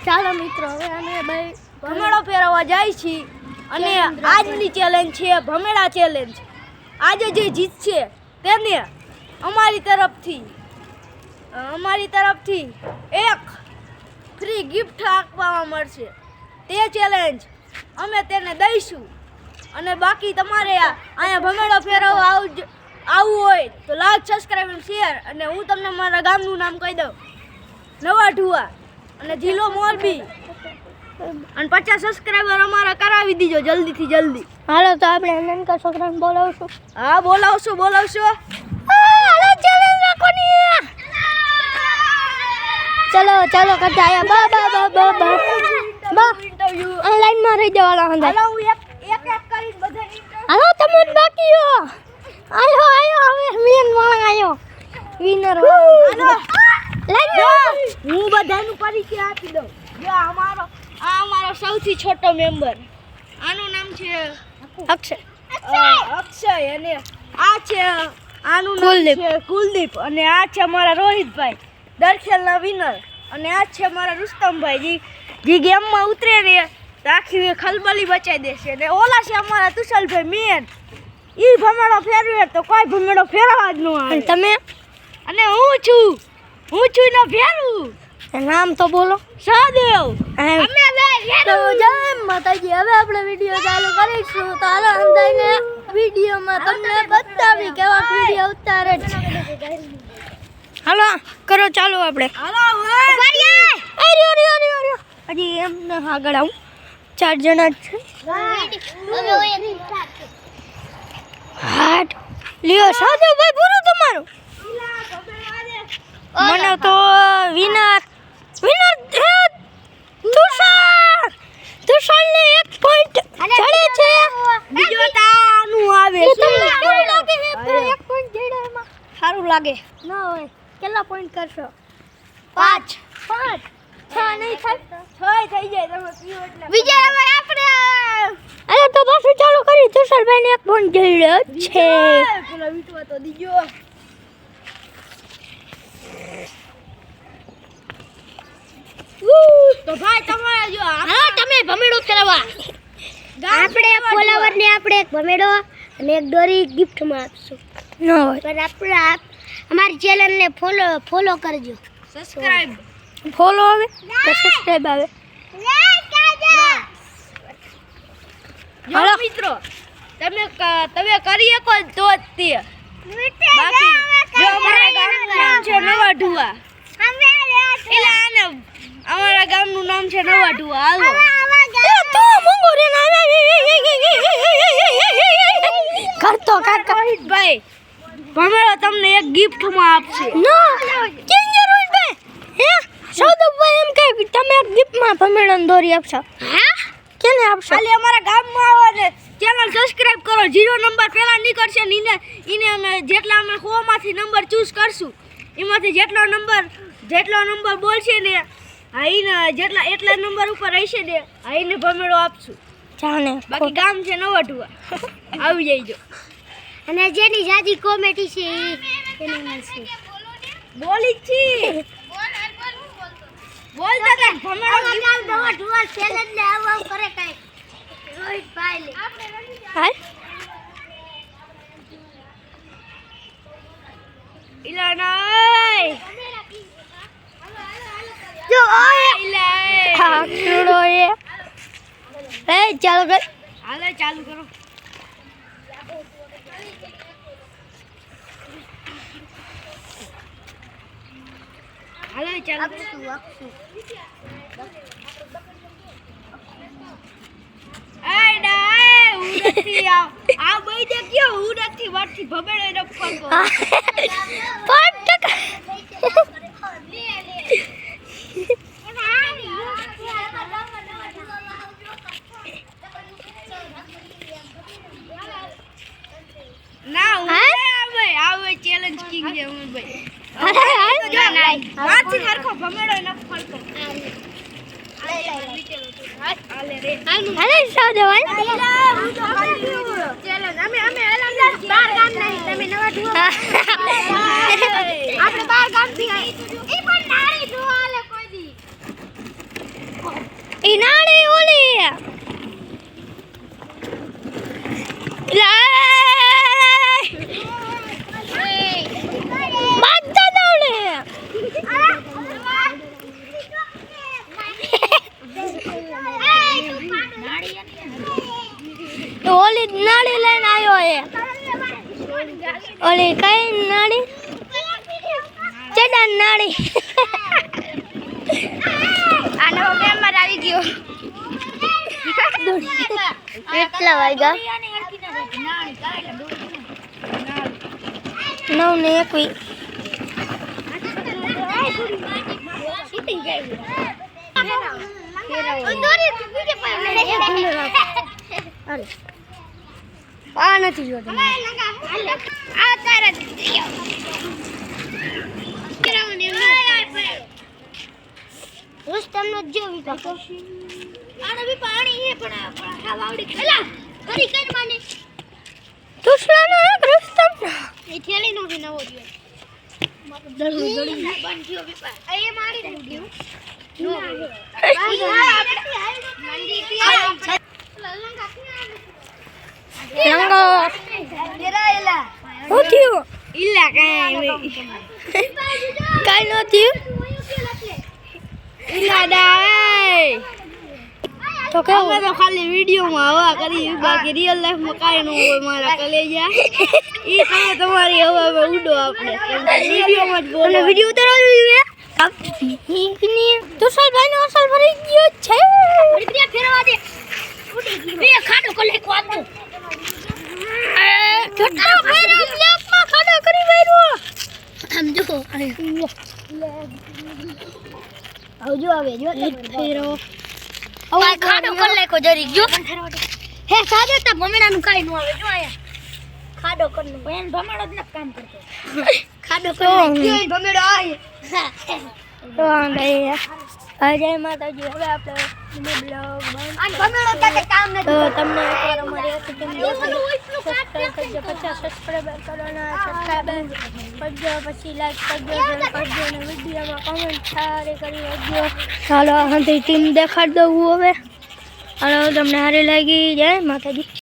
ચાલો મિત્રો હવે અમે ભાઈ ભમેડો ફેરવવા જાય છીએ અને આજની ચેલેન્જ છે ભમેડા ચેલેન્જ। આજે જે જીતશે તેને અમારી તરફથી એક ફ્રી ગિફ્ટ આપવામાં મળશે। તે ચેલેન્જ અમે તેને દઈશું અને બાકી તમારે અહીંયા ભમેડો ફેરવવા આવવું હોય તો લાઈક સબસ્ક્રાઇબ અને શેર। અને હું તમને મારા ગામનું નામ કહી દઉં, નવા ઢુવા અને જિલ્લો મોરબી। અને 50 સબસ્ક્રાઇબર અમારા કરાવી દીજો જલ્દીથી જલ્દી। હાલો તો આપણે નાનકા છોકરાને બોલાવશું। હા બોલાવશો। હાલો ચેલેન્જ રાખોની। ચલો કરતા આયા બા ઇન્ટરવ્યુ ઓનલાઈન માં રહી જવાના હતા। હાલો હું એક કરીને બધાને હાલો તમે જ બાકી હો। આયો હવે મેન વાળા આયો વિનર। હાલો હું બધાનું પરિચય આપી દઉં। જો અમારો સૌથી છોટો મેમ્બર, આનું નામ છે અક્ષય અને આનું નામ છે કુલદીપ અને આ છે અમારા રોહિતભાઈ દરખેલના વિનર અને આ છે અમારા રુસ્તમભાઈ જે ગેમમાં ઉતરે ને તો આખી ખલબલી બચાવી દેશે। અને ઓલા છે અમારા તુષલભાઈ મેન, ઈ ભમેડો ફેરવે તો કોઈ ભમેડો ફેરવા જ ન આવે। તમે અને હું છું ને ફેરવું। નામ તો બોલો। સહદેવ। તો જય માતાજી। હવે આપણે વિડિયો ચાલુ કરીશું તો હાલો અંદાઈને વિડિયોમાં તમને બતાવી કેવા વિડિયો ઉતારે છે। હાલો કરો ચાલુ આપણે। હાલો હજી એમ આગળ આવું 4 જણા જ છે। હાટ લ્યો સહદેવભાઈ પૂરું તમારું। મને તો વિનર તુષારને 1 પોઈન્ટ ચડે છે। બીજો તાનું આવે તમને કેવું લાગે છે 1 પોઈન્ટ જડે એમાં? સારું લાગે ના હોય કેટલા પોઈન્ટ કરશો? 5 6 નહીં થાય? 6 થઈ જાય તમે પીઓ એટલે વિજય હવે આપણે અરે તો પાછું ચાલુ કરી। તુષારભાઈને 1 પોઈન્ટ જડ્યો છે। પેલો વીટવા તો દીજો। તો ભાઈ તમારે જો હા તમે ભમેડો ફેરવા આપણે ફોલોવરને આપણે એક ભમેડો અને એક દોરી ગિફ્ટમાં આપશું। ન હોય પણ આપણે અમારી ચેનલને ફોલો કરજો। સબસ્ક્રાઇબ ફોલો આવે તો સબસ્ક્રાઇબ આવે। હાલો મિત્રો તમે કરી શકો તો જ તે બાકી જો અમારા ગામનું નામ છે નવા ઢુવા એટલે અમારા ગામનું નામ છે નવા ઢુવા। હાલો તો મંગો રે કરતો કાકા રોહિતભાઈ ભમેડો તમને એક ગિફ્ટમાં આપશે। ના કેમ રોહિતભાઈ હે સૌદભાઈ એમ કહે તમે એક ગિફ્ટમાં ભમેડો દોરી આપશો? હા કેને આપશો? ખાલી અમારા ગામમાં આવો ને ચેનલ સબસ્ક્રાઇબ કરો। 0 નંબર પહેલા નીકળશે ને એને અમે જેટલા અમે 100 માંથી નંબર ચૂઝ કરશું એમાંથી જેટલો નંબર બોલશે ને એટલા નંબર ઉપર રહેશે ને એને ભમેડો આપશું। જાને બાકી ગામ છે નવા ઢુવા આવી જઈજો। અને જેની જાજી કોમેડી છે એને મળશે। બોલી છી બોલ દાદા ભમેડો ગામ નવા ઢુવા ચેલેન્જ ને આવ કરે કાઈ રોહિતભાઈ લે હાલ ઇલાનાય જો ઓય ઇલાય હા છોડો એ ચાલો કર હાલે ચાલુ કરો। હાલે ચાલુ આપશું આય ડાય ઉડતી આ બઈ દે કયો ઉડતી વાટથી ભમેડો ન ફરકો 5% ના આવે ચેલેન્જ કિંગ છે હું ભાઈ વાટથી હરખો ભમેડો ન ફરકો। હાલે સૌદભાઈ ચેલેન્જ અમે બાર ગામ નહીં તમે નવા ઢુવા આપણે બાર ગામ થી ઈ પણ નારી ઢુવા લે કોઈ દી નાળી લઈને આવ્યો એ ઓલી કઈ નાળી ચડા નાળી આનો બેમાર આવી ગયો કેટલા વાગ્યા 9:21 આ નથી જોતો આ તારા રુસ્તમ નો જો વિકા આને બી પાણી હે પણ હા વાવડી ખેલા ફરી કઈ માને દુસરાનો એક રુસ્તમ એ થેલી નો બી નવો દિયો દડો દડી બંધ થયો બી એ મારી દીધું નો લંગો તેરા એલા હું થયું ઇલ્લા કાઈ કાઈ નો થયું ઇલ્લા ડાય તો કેવું અમે તો ખાલી વિડિયો માં હવા કરી બાકી રિયલ લાઈફ માં કાઈ ન હોય મારા કલેજા ઈ તમે તમારી હવા માં ઉડો આપણે વિડિયો માં જ બોલો વિડિયો ઉતારવા જોઈએ હિંકની તુષારભાઈ નો અસલ ભરી ગયો છે ફરી ફેરવા દે બે ખાડો કલે કોતો કેટલો ફેરો બ્લેકમાં ખાડો કરી વાયરો આમ જો આવજો આવે જો ફેરો હવે ખાડો કર લેકો જરી ગયો હે સાદે તા ભમેડાનું કાઈ ન આવે જો આયા ખાડો કર લે બેન ભમેડો જ ન કામ કરતો ખાડો કર લે કેમ ભમેડો આય તો ગઈ અજય માતાજી હવે આપણે બ્લોગ બંધ આ ભમેડો કાકે કામ ન તો તમને એકવાર અમારી ટીમ સબસ્ક્રાઇબ કરજો 50 સબસ્ક્રાઇબર કરવાના સબસ્ક્રાઇબર કરજો પછી લાઈક કરજો શેર કરજો અને વિડીયોમાં કમેન્ટ સારી કરી આપજો ચાલો હંધી ટીમ દેખાડ દઉં હવે અને તમને સારી લાગી જય માતાજી